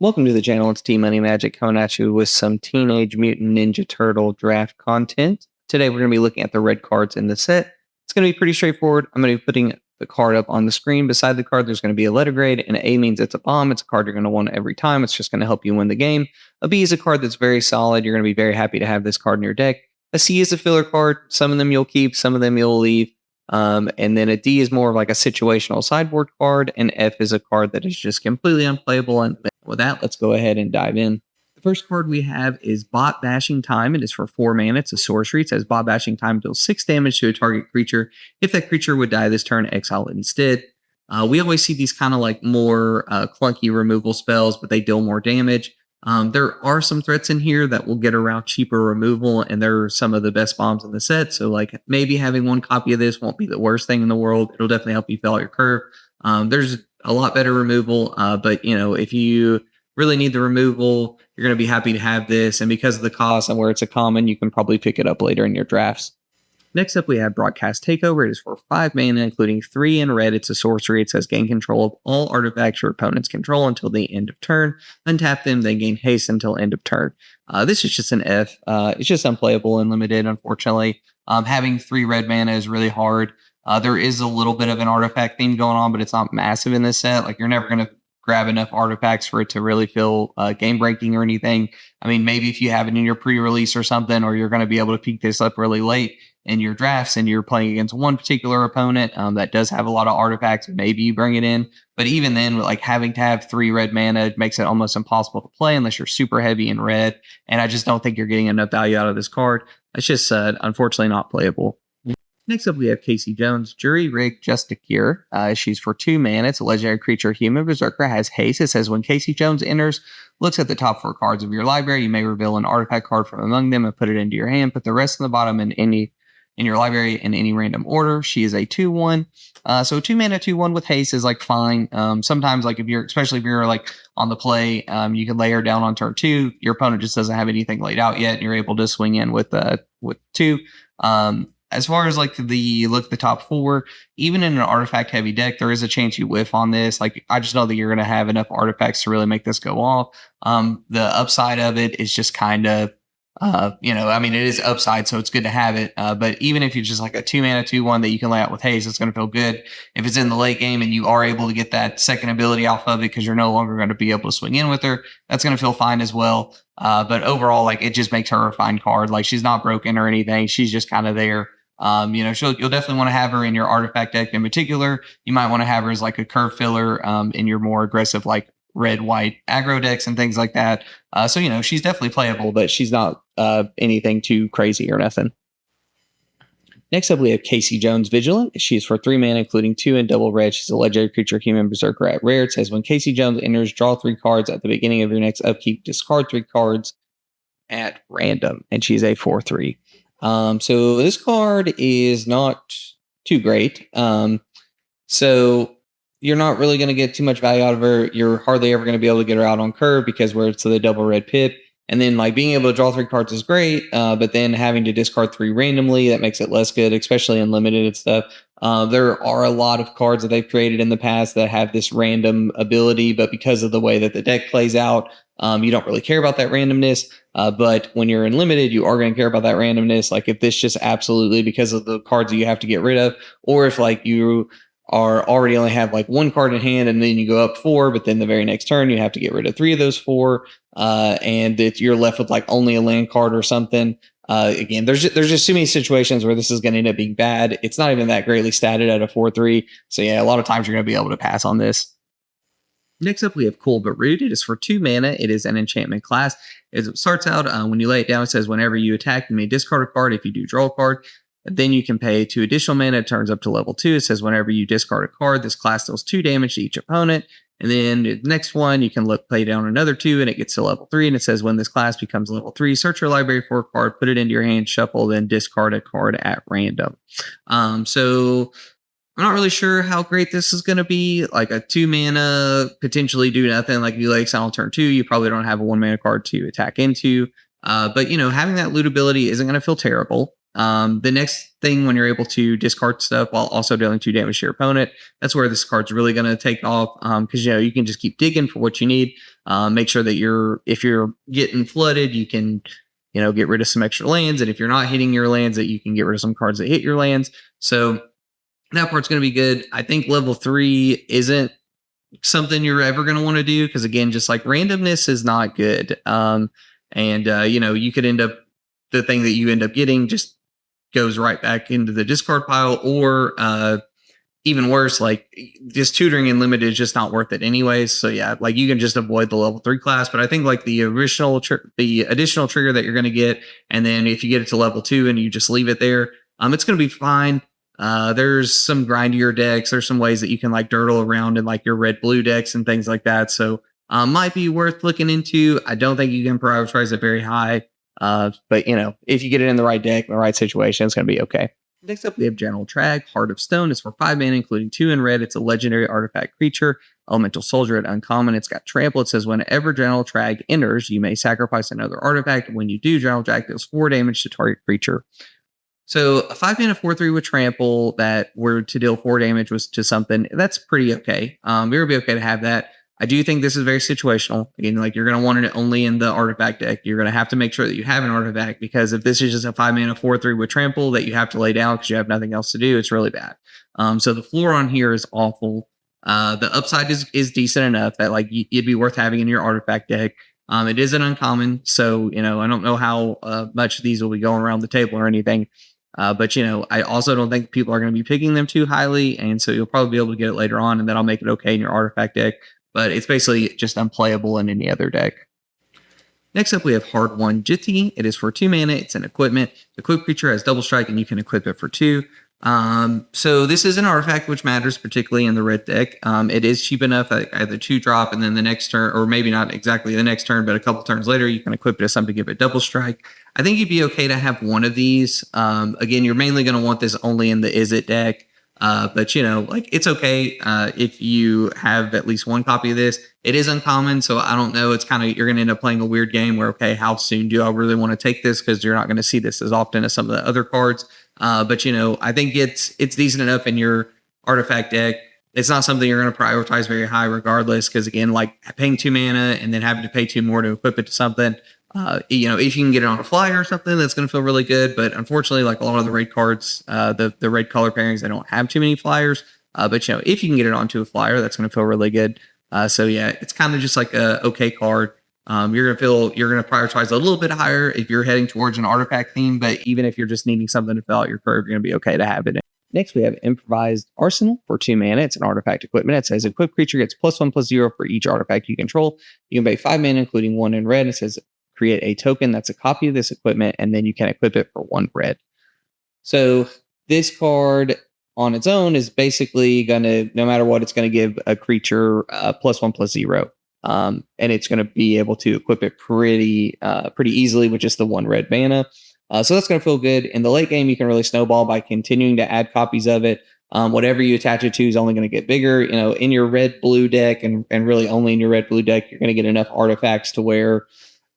Welcome to the channel. It's T Money Magic coming at you with some Teenage Mutant Ninja Turtle draft content. Today we're going to be looking at the red cards in the set. It's going to be pretty straightforward. I'm going to be putting the card up on the screen. Beside the card, there's going to be a letter grade. An A means it's a bomb. It's a card you're going to want every time. It's just going to help you win the game. A B is a card that's very solid. You're going to be very happy to have this card in your deck. A C is a filler card. Some of them you'll keep, some of them you'll leave. And then a D is more of like a situational sideboard card, and F is a card that is just completely unplayable. And with that, let's go ahead and dive in. The first card we have is Bot Bashing Time. It is for 4 mana. It's a sorcery. It says Bot Bashing Time deals 6 damage to a target creature. If that creature would die this turn, exile it instead. We always see these kind of like more clunky removal spells, but they deal more damage. There are some threats in here that will get around cheaper removal, and they're some of the best bombs in the set. So like maybe having one copy of this won't be the worst thing in the world. It'll definitely help you fill out your curve. There's a lot better removal, but you know, if you really need the removal, you're going to be happy to have this. And because of the cost and where it's a common, you can probably pick it up later in your drafts. Next up, we have Broadcast Takeover. It is for 5 mana, including 3 in red. It's a sorcery. It says gain control of all artifacts your opponents control until the end of turn. Untap them, then gain haste until end of turn. This is just an F. It's just unplayable and limited, unfortunately. Having 3 red mana is really hard. There is a little bit of an artifact theme going on, but it's not massive in this set. Like, you're never going to grab enough artifacts for it to really feel game breaking or anything. I mean, maybe if you have it in your pre-release or something, or you're going to be able to pick this up really late in your drafts and you're playing against one particular opponent that does have a lot of artifacts, maybe you bring it in. But even then, like having to have 3 red mana makes it almost impossible to play unless you're super heavy in red. And I just don't think you're getting enough value out of this card. It's just unfortunately not playable. Next up, we have Casey Jones, Jury Rig Justicure. She's for 2 mana. It's a legendary creature. Human Berserker has haste. It says when Casey Jones enters, looks at the top 4 cards of your library. You may reveal an artifact card from among them and put it into your hand. Put the rest in the bottom in your library in any random order. She is a 2/1. So 2 mana 2/1 with haste is like fine. Sometimes like especially if you're like on the play, you can lay her down on turn 2. Your opponent just doesn't have anything laid out yet, and you're able to swing in with 2. As far as like the top 4, even in an artifact heavy deck, there is a chance you whiff on this. Like, I just know that you're going to have enough artifacts to really make this go off. The upside of it is just kind of, I mean, it is upside, so it's good to have it. But even if you're just like a 2 mana 2/1 that you can lay out with haste, it's going to feel good. If it's in the late game and you are able to get that second ability off of it because you're no longer going to be able to swing in with her, that's going to feel fine as well. But overall, like, it just makes her a fine card. Like, she's not broken or anything. She's just kind of there. You'll definitely want to have her in your artifact deck in particular. You might want to have her as like a curve filler in your more aggressive like red white aggro decks and things like that. So she's definitely playable, but she's not anything too crazy or nothing. Next up, we have Casey Jones Vigilant. She's for 3 mana, including 2 in double red. She's a legendary creature, Human Berserker at rare. It says when Casey Jones enters, draw 3 cards at the beginning of your next upkeep. Discard 3 cards at random, and she's a 4/3. So this card is not too great. So you're not really going to get too much value out of her. You're hardly ever going to be able to get her out on curve because where it's the double red pip. And then like being able to draw 3 cards is great. But then having to discard 3 randomly, that makes it less good, especially in limited and stuff. There are a lot of cards that they've created in the past that have this random ability, but because of the way that the deck plays out, you don't really care about that randomness. But when you're in limited, you are going to care about that randomness. Like if this just absolutely because of the cards that you have to get rid of, or if like you are already only have like 1 card in hand and then you go up 4, but then the very next turn you have to get rid of 3 of those 4, and you're left with like only a land card or something. Again, there's just too many situations where this is going to end up being bad. It's not even that greatly statted at a 4/3. So yeah, a lot of times you're going to be able to pass on this. Next up, we have Cool But Rude. It is for 2 mana. It is an enchantment class. As it starts out, when you lay it down, it says whenever you attack, you may discard a card. If you do, draw a card. Then you can pay 2 additional mana. It turns up to level 2. It says whenever you discard a card, this class deals 2 damage to each opponent. And then the next one, you can play down another 2, and it gets to level 3. And it says when this class becomes level 3, search your library for a card, put it into your hand, shuffle, then discard a card at random. So I'm not really sure how great this is going to be. Like a 2 mana, potentially do nothing. Like if you lay exile on turn 2, you probably don't have a 1 mana card to attack into. But having that loot ability isn't going to feel terrible. The next thing when you're able to discard stuff while also dealing 2 damage to your opponent, that's where this card's really going to take off, because you can just keep digging for what you need. Make sure that if you're getting flooded, you can get rid of some extra lands, and if you're not hitting your lands, that you can get rid of some cards that hit your lands. So that part's going to be good. I think level 3 isn't something you're ever going to want to do, because again, just like randomness is not good. You could end up, the thing that you end up getting just goes right back into the discard pile, or even worse, like just tutoring in limited is just not worth it anyways. So yeah, like you can just avoid the level 3 class. But I think like the additional trigger that you're going to get, and then if you get it to level 2 and you just leave it there, it's going to be fine. There's some grindier decks. There's some ways that you can like dirtle around in like your red blue decks and things like that. So might be worth looking into. I don't think you can prioritize it very high. But if you get it in the right deck, in the right situation, it's going to be okay. Next up, we have General Trag, Heart of Stone. It's for 5 mana, including 2 in red. It's a legendary artifact creature, elemental soldier at uncommon. It's got trample. It says whenever General Trag enters, you may sacrifice another artifact. When you do, General Trag deals 4 damage to target creature. So a 5 mana 4/3 with trample that were to deal 4 damage was to something, that's pretty okay. It would be okay to have that. I do think this is very situational. Again, like you're going to want it only in the artifact deck. You're going to have to make sure that you have an artifact, because if this is just a 5 mana 4/3 with trample that you have to lay down because you have nothing else to do, it's really bad. So the floor on here is awful. The upside is decent enough that like it'd be worth having in your artifact deck. It is an uncommon, so I don't know how much of these will be going around the table or anything. But I also don't think people are going to be picking them too highly, and so you'll probably be able to get it later on, and then I'll make it okay in your artifact deck. But it's basically just unplayable in any other deck. Next up, we have Hard Won Jiti. It is for 2 mana. It's an equipment. The equipped creature has double strike, and you can equip it for 2. So this is an artifact, which matters particularly in the red deck. It is cheap enough at either 2-drop, and then the next turn, or maybe not exactly the next turn, but a couple turns later, you can equip it as something to give it double strike. I think you'd be okay to have one of these. Again, you're mainly going to want this only in the Is It deck. But like it's okay if you have at least one copy of this. It is uncommon, so I don't know. It's kind of, you're going to end up playing a weird game where, okay, how soon do I really want to take this? Because you're not going to see this as often as some of the other cards. But I think it's decent enough in your artifact deck. It's not something you're going to prioritize very high regardless, because again, like paying 2 mana and then having to pay 2 more to equip it to something. If you can get it on a flyer or something, that's going to feel really good. But unfortunately, like a lot of the red cards, the red color pairings, they don't have too many flyers. But if you can get it onto a flyer, that's going to feel really good. So yeah, it's kind of just like a okay card. You're going to prioritize a little bit higher if you're heading towards an artifact theme. But even if you're just needing something to fill out your curve, you're going to be okay to have it. Next, we have Improvised Arsenal for 2 mana. It's an artifact equipment. It says equipped creature gets +1/+0 for each artifact you control. You can pay 5 mana, including 1 in red. It says create a token that's a copy of this equipment, and then you can equip it for 1 red. So this card on its own is basically going to, no matter what, it's going to give a creature +1/+0. And it's going to be able to equip it pretty easily with just the 1 red mana. So that's going to feel good. In the late game, you can really snowball by continuing to add copies of it. Whatever you attach it to is only going to get bigger. In your red-blue deck, and really only in your red-blue deck, you're going to get enough artifacts to where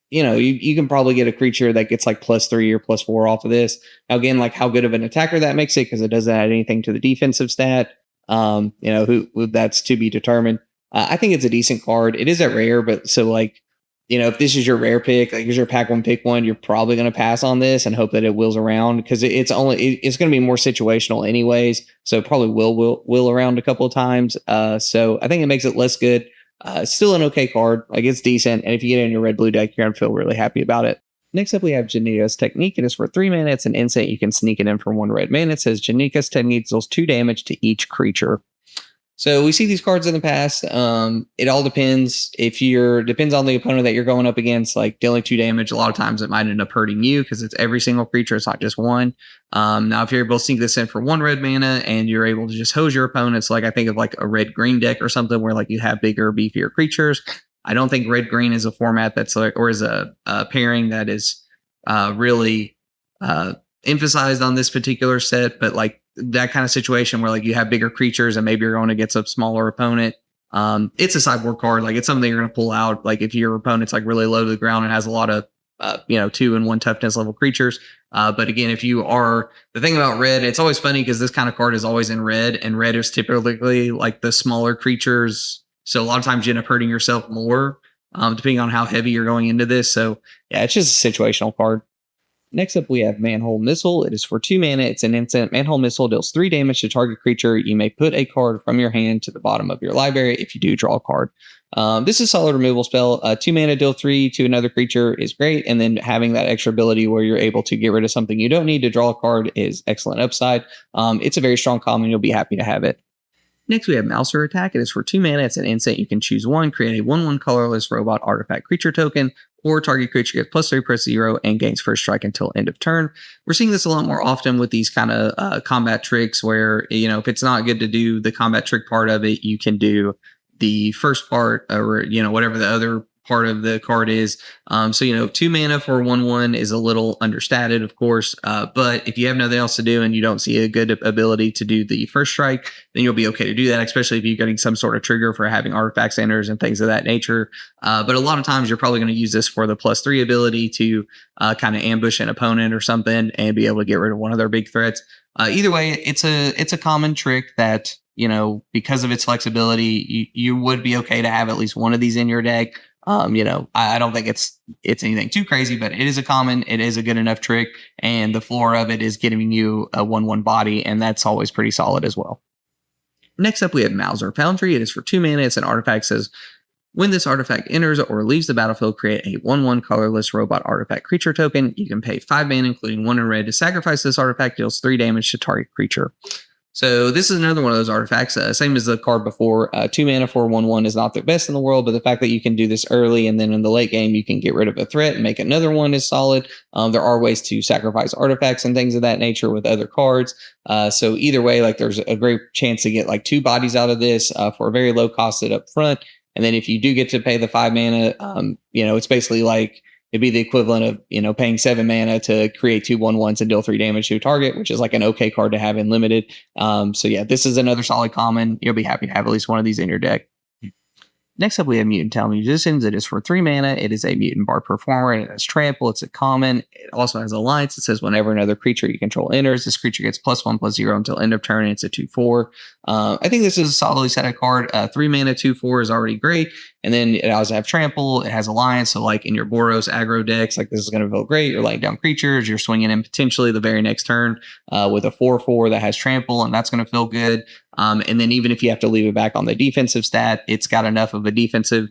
you can probably get a creature that gets like +3 or +4 off of this. Now, again, like how good of an attacker that makes it, because it doesn't add anything to the defensive stat. Who that's to be determined. I think it's a decent card. It is at rare, but so like, if this is your rare pick, like is your pack one pick one, you're probably going to pass on this and hope that it wheels around, because it's going to be more situational anyways. So it probably will around a couple of times. So I think it makes it less good. Still an okay card. Like it's decent. And if you get it in your red blue deck, you're going to feel really happy about it. Next up, we have Janika's Technique. It is for 3 mana. It's an instant. You can sneak it in for 1 red mana. It says Janika's Technique deals 2 damage to each creature. So we see these cards in the past. It all depends. Depends on the opponent that you're going up against. Like dealing 2 damage, a lot of times it might end up hurting you because it's every single creature. It's not just one. Now, if you're able to sneak this in for 1 red mana and you're able to just hose your opponents, like I think of like a red-green deck or something where like you have bigger, beefier creatures. I don't think red-green is a format that's like, or is a pairing that is really emphasized on this particular set, but like that kind of situation where like you have bigger creatures and maybe you're going against a smaller opponent. It's a sideboard card. Like it's something you're going to pull out. Like if your opponent's like really low to the ground and has a lot of 2 and 1 toughness level creatures. But again, if you are the thing about red, it's always funny because this kind of card is always in red, and red is typically like the smaller creatures. So a lot of times you end up hurting yourself more, depending on how heavy you're going into this. So yeah, it's just a situational card. Next up, we have Manhole Missile. It is for 2 mana. It's an instant. Manhole Missile deals 3 damage to target creature. You may put a card from your hand to the bottom of your library if you do draw a card. This is a solid removal spell. 2 mana, deal 3 to another creature is great. And then having that extra ability where you're able to get rid of something you don't need to draw a card is excellent upside. It's a very strong common. You'll be happy to have it. Next, we have Mouser Attack. It is for 2 mana. It's an instant. You can choose one, create a 1/1 colorless robot artifact creature token, or target creature gets +3/+0 and gains first strike until end of turn. We're seeing this a lot more often with these kind of combat tricks where, if it's not good to do the combat trick part of it, you can do the first part or, whatever the other part of the card is. 2 mana for 1/1 is a little understated, of course. But if you have nothing else to do and you don't see a good ability to do the first strike, then you'll be okay to do that, especially if you're getting some sort of trigger for having artifact centers and things of that nature. But a lot of times you're probably going to use this for the +3 ability to kind of ambush an opponent or something and be able to get rid of one of their big threats. Either way, it's a common trick that, because of its flexibility, you would be okay to have at least one of these in your deck. I don't think it's anything too crazy, but it is a common. It is a good enough trick, and the floor of it is giving you a 1/1 body, and that's always pretty solid as well. Next up, we have Mouser Foundry. It is for 2 mana. It's an artifact. Says when this artifact enters or leaves the battlefield, create a 1/1 colorless robot artifact creature token. You can pay 5 mana, including 1 in red, to sacrifice this artifact. Deals 3 damage to target creature. So this is another one of those artifacts, same as the card before. 2 mana for 1/1 is not the best in the world, but the fact that you can do this early and then in the late game you can get rid of a threat and make another one is solid. There are ways to sacrifice artifacts and things of that nature with other cards. So either way, there's a great chance to get 2 bodies out of this for a very low cost up front. And then if you do get to pay the 5 mana, it's basically it'd be the equivalent of, paying 7 mana to create 2 1/1s and deal 3 damage to a target, which is an okay card to have in limited. So yeah, this is another solid common. You'll be happy to have at least one of these in your deck. Next up, we have Mutant Town Musicians. It is for 3 mana. It is a Mutant Bard Performer. It has Trample. It's a common. It also has Alliance. It says whenever another creature you control enters, this creature gets +1/+0 until end of turn. It's a 2/4. I think this is a solidly set of card. 3 mana 2/4 is already great. And then it also have Trample. It has Alliance. So in your Boros aggro decks, this is going to feel great. You're laying down creatures. You're swinging in potentially the very next turn with a 4/4 that has Trample, and that's going to feel good. And then even if you have to leave it back on the defensive stat, it's got enough of a defensive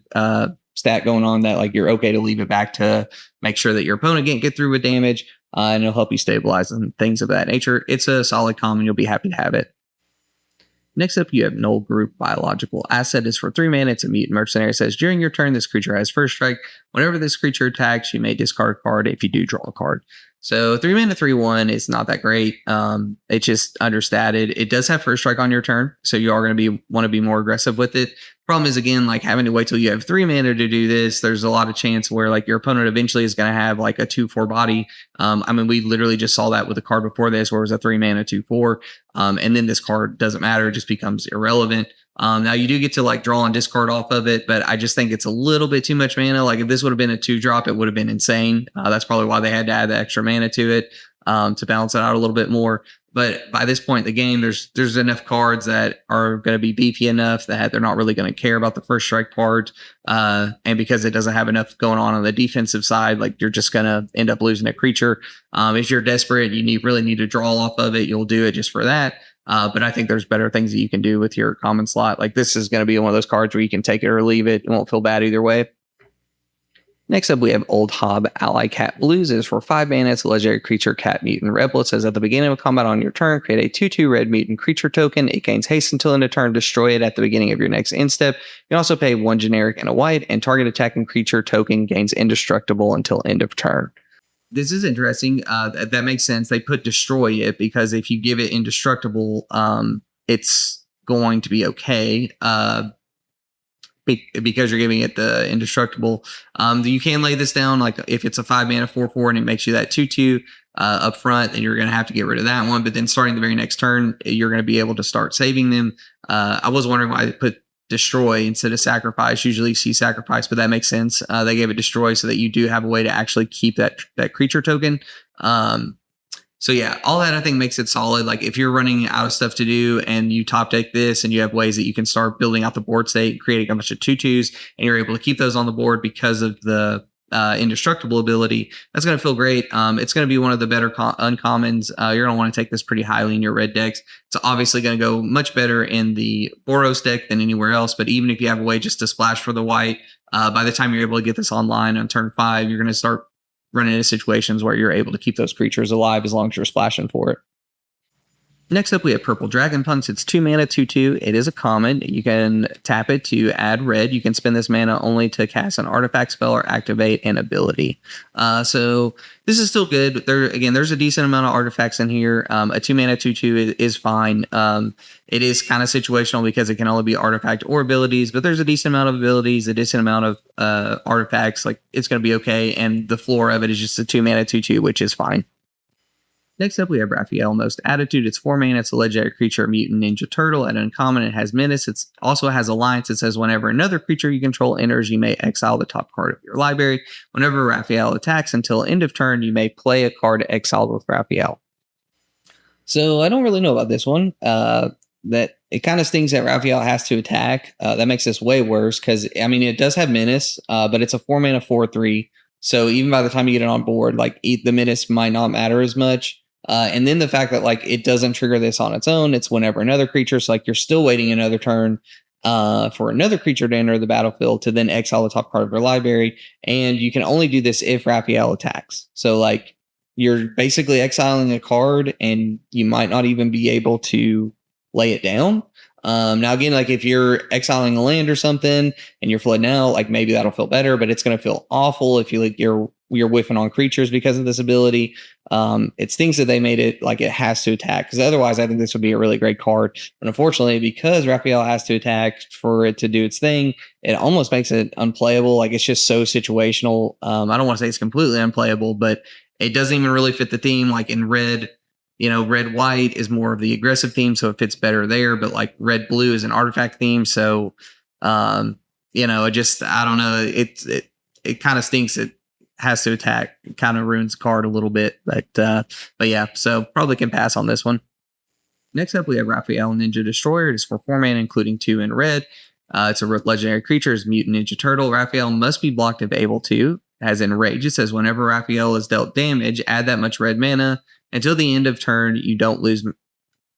stat going on that you're okay to leave it back to make sure that your opponent can't get through with damage, and it'll help you stabilize and things of that nature. It's a solid common. You'll be happy to have it. Next up, you have Null Group Biological Asset. Is for 3 mana. It's a Mutant Mercenary. It says during your turn, this creature has first strike. Whenever this creature attacks, you may discard a card if you do draw a card. So 3 mana 3/1 is not that great. It's just understated. It does have first strike on your turn, so you are going to want to be more aggressive with it. Problem is, again, having to wait till you have 3 mana to do this. There's a lot of chance where your opponent eventually is going to have a 2/4 body. We literally just saw that with the card before this, where it was a 3 mana 2/4, and then this card doesn't matter; it just becomes irrelevant. Now you do get to draw and discard off of it, but I just think it's a little bit too much mana. If this would have been a 2-drop, it would have been insane. That's probably why they had to add the extra mana to it to balance it out a little bit more. But by this point in the game, there's enough cards that are going to be beefy enough that they're not really going to care about the first strike part. And because it doesn't have enough going on the defensive side, you're just going to end up losing a creature. If you're desperate, you really need to draw off of it, you'll do it just for that. But I think there's better things that you can do with your common slot. This is going to be one of those cards where you can take it or leave it. It won't feel bad either way. Next up, we have Old Hob Ally Cat Blues. It is for 5 mana. It's a legendary creature, Cat Mutant Rebel. It says at the beginning of combat on your turn, create a 2/2 red mutant creature token. It gains haste until end of turn. Destroy it at the beginning of your next end step. You can also pay 1 generic and a white, and target attacking creature token gains indestructible until end of turn. This is interesting. That makes sense. They put destroy it because if you give it indestructible, it's going to be okay. Because you're giving it the indestructible. You can lay this down if it's a 5 mana 4/4 and it makes you that 2/2 up front, then you're going to have to get rid of that one. But then starting the very next turn, you're going to be able to start saving them. I was wondering why they put destroy instead of sacrifice. Usually you see sacrifice, but that makes sense. They gave it destroy so that you do have a way to actually keep that creature token. So yeah, all that I think makes it solid. Like if you're running out of stuff to do and you top deck this and you have ways that you can start building out the board state, creating a bunch of 2/2s, and you're able to keep those on the board because of the indestructible ability, that's going to feel great. It's going to be one of the better uncommons. You're going to want to take this pretty highly in your red decks. It's obviously going to go much better in the Boros deck than anywhere else, but even if you have a way just to splash for the white, by the time you're able to get this online on turn 5, you're going to start running into situations where you're able to keep those creatures alive as long as you're splashing for it. Next up, we have Purple Dragon Punks. It's 2 mana, 2/2. It is a common. You can tap it to add red. You can spend this mana only to cast an artifact spell or activate an ability. So this is still good. There's a decent amount of artifacts in here. A 2 mana, 2/2 is fine. It is kind of situational because it can only be artifact or abilities, but there's a decent amount of abilities, a decent amount of artifacts. Like it's going to be okay. And the floor of it is just a 2 mana, 2/2, which is fine. Next up, we have Raphael, Most Attitude. It's 4 mana. It's a legendary creature, Mutant Ninja Turtle. At uncommon, it has Menace. It also has Alliance. It says whenever another creature you control enters, you may exile the top card of your library. Whenever Raphael attacks until end of turn, you may play a card exiled with Raphael. So I don't really know about this one. That it kind of stings that Raphael has to attack. That makes this way worse because, I mean, it does have Menace, but it's a 4 mana 4/3. So even by the time you get it on board, like the Menace might not matter as much. And then the fact that like it doesn't trigger this on its own, it's whenever another creature. So like you're still waiting another turn for another creature to enter the battlefield to then exile the top card of your library. And you can only do this if Raphael attacks. So like you're basically exiling a card and you might not even be able to lay it down. Now again, like if you're exiling a land or something and you're flooding out, like maybe that'll feel better, but it's going to feel awful if you like you're whiffing on creatures because of this ability. It's things that they made it like it has to attack, because otherwise I think this would be a really great card. But unfortunately, because Raphael has to attack for it to do its thing, it almost makes it unplayable. Like it's just so situational. I don't want to say it's completely unplayable, but it doesn't even really fit the theme. Like in red, red white is more of the aggressive theme, so it fits better there. But like red blue is an artifact theme, so it just, I don't know. It kind of stinks. It has to attack. It kind of ruins the card a little bit, but yeah. So probably can pass on this one. Next up, we have Raphael Ninja Destroyer. It is for 4 mana, including 2 in red. It's a legendary creature. It's Mutant Ninja Turtle. Raphael must be blocked if able to. Has Enrage. It says whenever Raphael is dealt damage, add that much red mana. Until the end of turn, you don't lose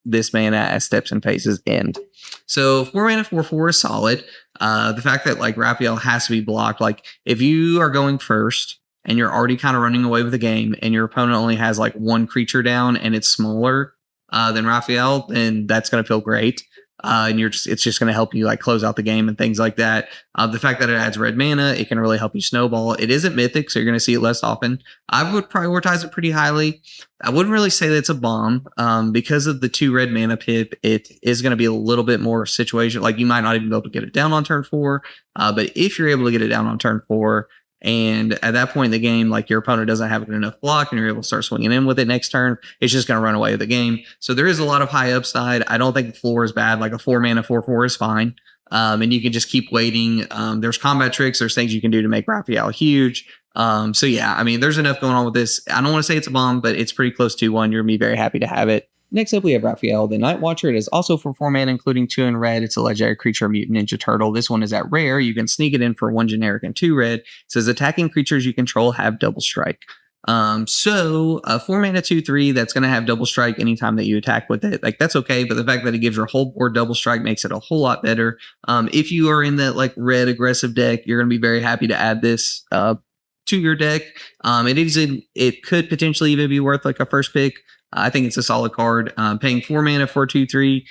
this mana as steps and phases end. So 4 mana 4/4 is solid. The fact that like Raphael has to be blocked, like if you are going first and you're already kind of running away with the game and your opponent only has like 1 creature down and it's smaller than Raphael, then that's going to feel great. And it's just going to help you like close out the game and things like that. The fact that it adds red mana, it can really help you snowball. It isn't mythic, so you're going to see it less often. I would prioritize it pretty highly. I wouldn't really say that it's a bomb because of the 2 red mana pip. It is going to be a little bit more situation. Like you might not even be able to get it down on turn 4. But if you're able to get it down on turn 4, and at that point in the game, like your opponent doesn't have enough block and you're able to start swinging in with it next turn, it's just going to run away with the game. So there is a lot of high upside. I don't think the floor is bad. Like a 4 mana 4/4 is fine. And you can just keep waiting. There's combat tricks. There's things you can do to make Raphael huge. So yeah, I mean, there's enough going on with this. I don't want to say it's a bomb, but it's pretty close to one. You're going to be very happy to have it. Next up, we have Raphael, the Night Watcher. It is also for 4 mana, including 2 in red. It's a legendary creature, Mutant Ninja Turtle. This one is at rare. You can sneak it in for 1 generic and 2 red. It says attacking creatures you control have double strike. So 4 mana 2/3, that's going to have double strike anytime that you attack with it. Like that's okay, but the fact that it gives your whole board double strike makes it a whole lot better. If you are in that like red aggressive deck, you're going to be very happy to add this to your deck. It could potentially even be worth like a first pick. I think it's a solid card. Paying 4 mana for 2/3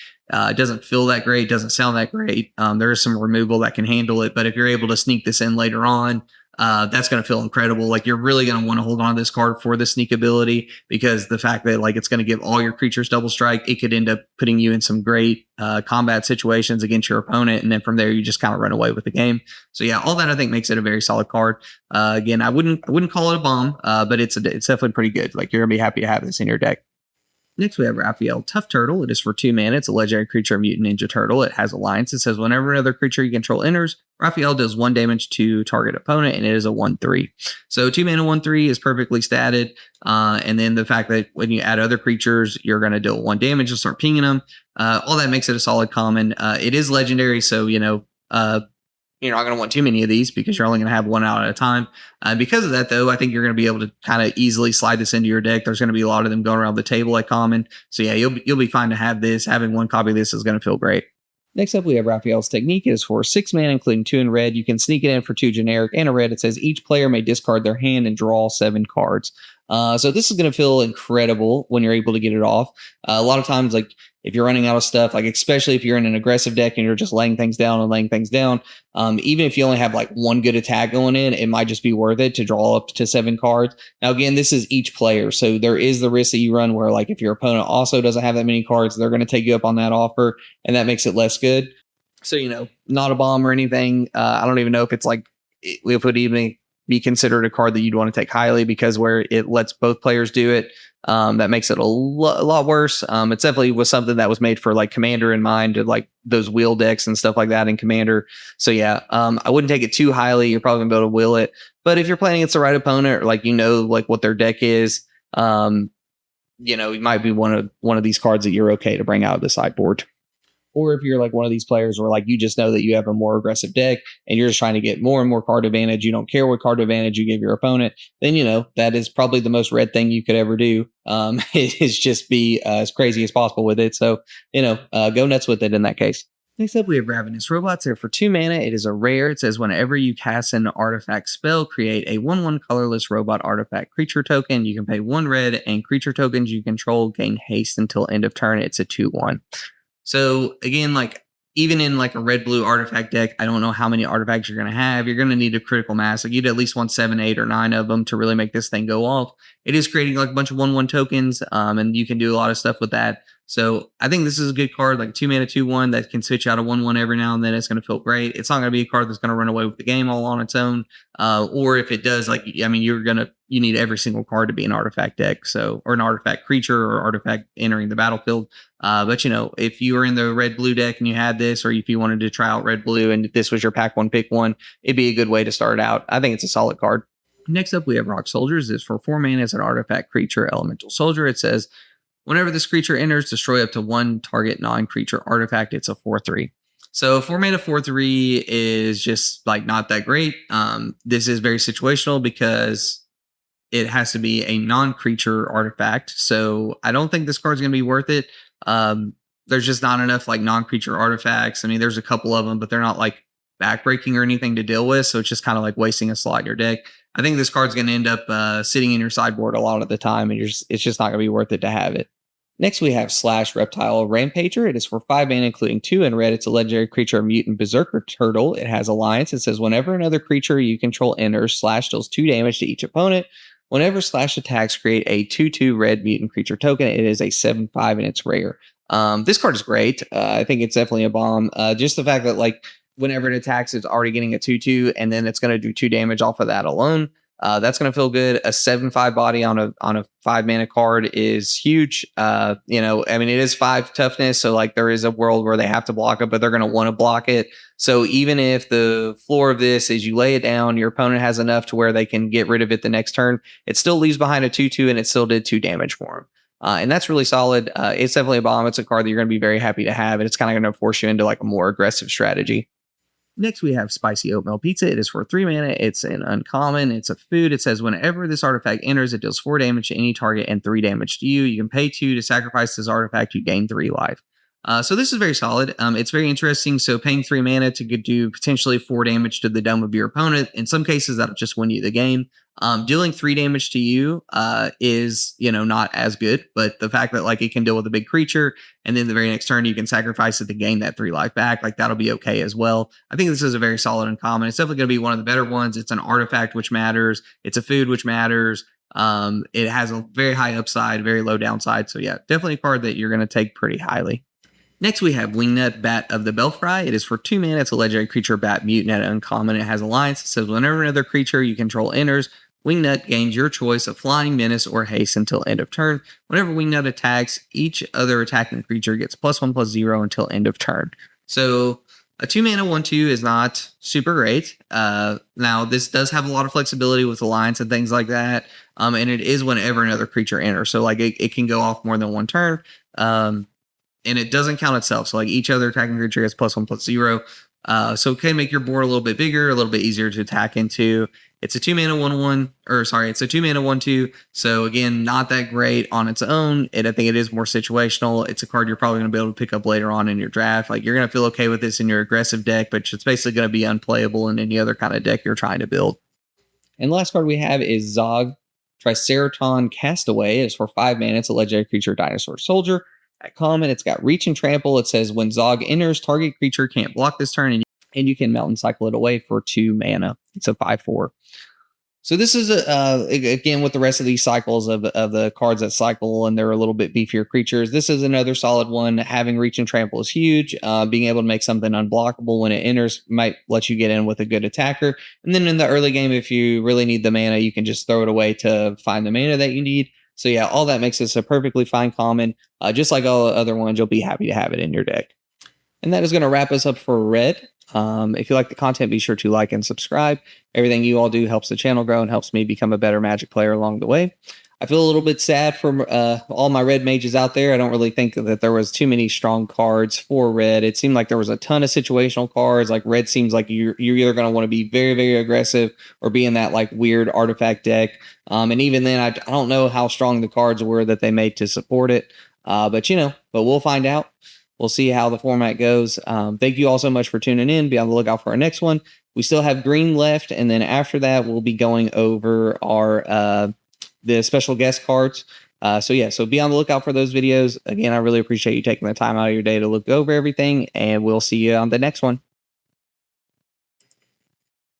doesn't feel that great, doesn't sound that great. There is some removal that can handle it, but if you're able to sneak this in later on, that's going to feel incredible. Like you're really going to want to hold on to this card for the sneak ability, because the fact that like it's going to give all your creatures double strike, it could end up putting you in some great combat situations against your opponent, and then from there you just kind of run away with the game. So yeah, all that I think makes it a very solid card. Again, I wouldn't call it a bomb, but it's definitely pretty good. Like you're gonna be happy to have this in your deck. Next, we have Raphael Tough Turtle. It is for 2 mana. It's a legendary creature, Mutant Ninja Turtle. It has Alliance. It says whenever another creature you control enters, Raphael does 1 damage to target opponent, and it is a 1/3. So 2 mana 1/3 is perfectly statted. And then the fact that when you add other creatures, you're going to deal 1 damage and start pinging them. All that makes it a solid common. It is legendary, so you're not going to want too many of these because you're only going to have one out at a time. Because of that, though, I think you're going to be able to kind of easily slide this into your deck. There's going to be a lot of them going around the table at common. So yeah, you'll be fine to have this. Having 1 copy of this is going to feel great. Next up, we have Raphael's Technique. It is for 6 mana, including 2 in red. You can sneak it in for 2 generic and a red. It says each player may discard their hand and draw 7 cards. So this is going to feel incredible when you're able to get it off. A lot of times, like if you're running out of stuff, like especially if you're in an aggressive deck and you're just laying things down, even if you only have like 1 good attack going in, it might just be worth it to draw up to 7 cards. Now, again, this is each player, so there is the risk that you run where like if your opponent also doesn't have that many cards, they're going to take you up on that offer, and that makes it less good. So, not a bomb or anything. I don't even know if it's like, if it would even be considered a card that you'd want to take highly, because where it lets both players do it, that makes it a lot worse. It definitely was something that was made for like Commander in mind, like those wheel decks and stuff like that in Commander. So yeah, I wouldn't take it too highly. You're probably gonna be able to will it, but if you're playing against the right opponent, or like like what their deck is, it might be one of these cards that you're okay to bring out of the sideboard. Or if you're like one of these players where like you just know that you have a more aggressive deck and you're just trying to get more and more card advantage, you don't care what card advantage you give your opponent, then that is probably the most red thing you could ever do. Is just be as crazy as possible with it. So go nuts with it in that case. Next up, we have Ravenous Robots. They're for 2 mana. It is a rare. It says whenever you cast an artifact spell, create a 1/1 colorless robot artifact creature token. You can pay 1 red, and creature tokens you control gain haste until end of turn. It's a 2/1. So again, like even in like a red-blue artifact deck, I don't know how many artifacts you're going to have. You're going to need a critical mass. Like you'd at least want 7, 8, or 9 of them to really make this thing go off. It is creating like a bunch of 1/1 tokens, and you can do a lot of stuff with that. So I think this is a good card, like 2 mana 2/1 that can switch out a 1/1 every now and then. It's going to feel great. It's not going to be a card that's going to run away with the game all on its own. Or if it does, you need every single card to be an artifact deck. So, or an artifact creature or artifact entering the battlefield. But if you were in the red blue deck and you had this, or if you wanted to try out red blue and this was your pack 1 pick 1, it'd be a good way to start out. I think it's a solid card. Next up, we have Rock Soldiers. It's for 4 mana as an artifact creature, elemental soldier. It says whenever this creature enters, destroy up to 1 target non-creature artifact. It's a 4/3. So 4 mana 4/3 is just like not that great. This is very situational because it has to be a non-creature artifact. So I don't think this card's going to be worth it. There's just not enough like non-creature artifacts. I mean, there's a couple of them, but they're not like backbreaking or anything to deal with. So it's just kind of like wasting a slot in your deck. I think this card's going to end up sitting in your sideboard a lot of the time, and it's just not going to be worth it to have it. Next, we have Slash Reptile Rampager. It is for 5 mana, including 2 in red. It's a legendary creature, a mutant berserker turtle. It has Alliance. It says whenever another creature you control enters, Slash deals 2 damage to each opponent. Whenever Slash attacks, create a 2/2 red mutant creature token. It is a 7/5 and it's rare. This card is great. I think it's definitely a bomb. Just the fact that like whenever it attacks, it's already getting a 2/2, and then it's going to do 2 damage off of that alone. That's going to feel good. A 7/5 body on a 5 mana card is huge. It is 5 toughness, so like there is a world where they have to block it, but they're going to want to block it. So even if the floor of this is you lay it down, your opponent has enough to where they can get rid of it the next turn, it still leaves behind a 2/2, and it still did 2 damage for them. And that's really solid. It's definitely a bomb. It's a card that you're going to be very happy to have, and it's kind of going to force you into like a more aggressive strategy. Next, we have Spicy Oatmeal Pizza. It is for 3 mana. It's an uncommon. It's a food. It says whenever this artifact enters, it deals 4 damage to any target and 3 damage to you. You can pay 2 to sacrifice this artifact. You gain 3 life. So this is very solid. It's very interesting. So paying 3 mana to do potentially 4 damage to the dome of your opponent. In some cases, that'll just win you the game. Dealing 3 damage to you is, not as good. But the fact that like it can deal with a big creature, and then the very next turn you can sacrifice it to gain that 3 life back, like that'll be okay as well. I think this is a very solid uncommon. It's definitely going to be one of the better ones. It's an artifact, which matters. It's a food, which matters. It has a very high upside, very low downside. So yeah, definitely a card that you're going to take pretty highly. Next, we have Wingnut, Bat of the Belfry. It is for 2 mana. It's a legendary creature, Bat Mutant at uncommon. It has Alliance. It says whenever another creature you control enters, Wingnut gains your choice of flying, menace, or haste until end of turn. Whenever Wingnut attacks, each other attacking creature gets +1/+0 until end of turn. So a 2-mana 1/2 is not super great. Now, this does have a lot of flexibility with alliance and things like that. And it is whenever another creature enters. So like it can go off more than one turn. And it doesn't count itself. So like each other attacking creature gets +1/+0. So it can make your board a little bit bigger, a little bit easier to attack into. It's a 2-mana 1/1, or sorry, it's a 2-mana 1/2. So again, not that great on its own. I think it is more situational. It's a card you're probably going to be able to pick up later on in your draft. Like you're going to feel okay with this in your aggressive deck, but it's basically going to be unplayable in any other kind of deck you're trying to build. And the last card we have is Zog, Triceraton Castaway. It's for 5 mana. It's a legendary creature, dinosaur soldier. At common, it's got reach and trample. It says when Zog enters, target creature can't block this turn, and you can Mountain Cycle it away for 2 mana. It's a 5/4. So this is again with the rest of these cycles of the cards that cycle and they're a little bit beefier creatures. This is another solid one. Having reach and trample is huge. Being able to make something unblockable when it enters might let you get in with a good attacker. And then in the early game, if you really need the mana, you can just throw it away to find the mana that you need. So yeah, all that makes this a perfectly fine common. Just like all the other ones, you'll be happy to have it in your deck. And that is going to wrap us up for red. If you like the content, be sure to like and subscribe. Everything you all do helps the channel grow and helps me become a better Magic player along the way. I feel a little bit sad for all my red mages out there. I don't really think that there was too many strong cards for red. It seemed like there was a ton of situational cards. Like red seems like you're either going to want to be very, very aggressive or be in that like weird artifact deck. And even then, I don't know how strong the cards were that they made to support it. But we'll find out. We'll see how the format goes. Thank you all so much for tuning in. Be on the lookout for our next one. We still have green left, and then after that, we'll be going over our the special guest cards. So be on the lookout for those videos. Again, I really appreciate you taking the time out of your day to look over everything, and we'll see you on the next one.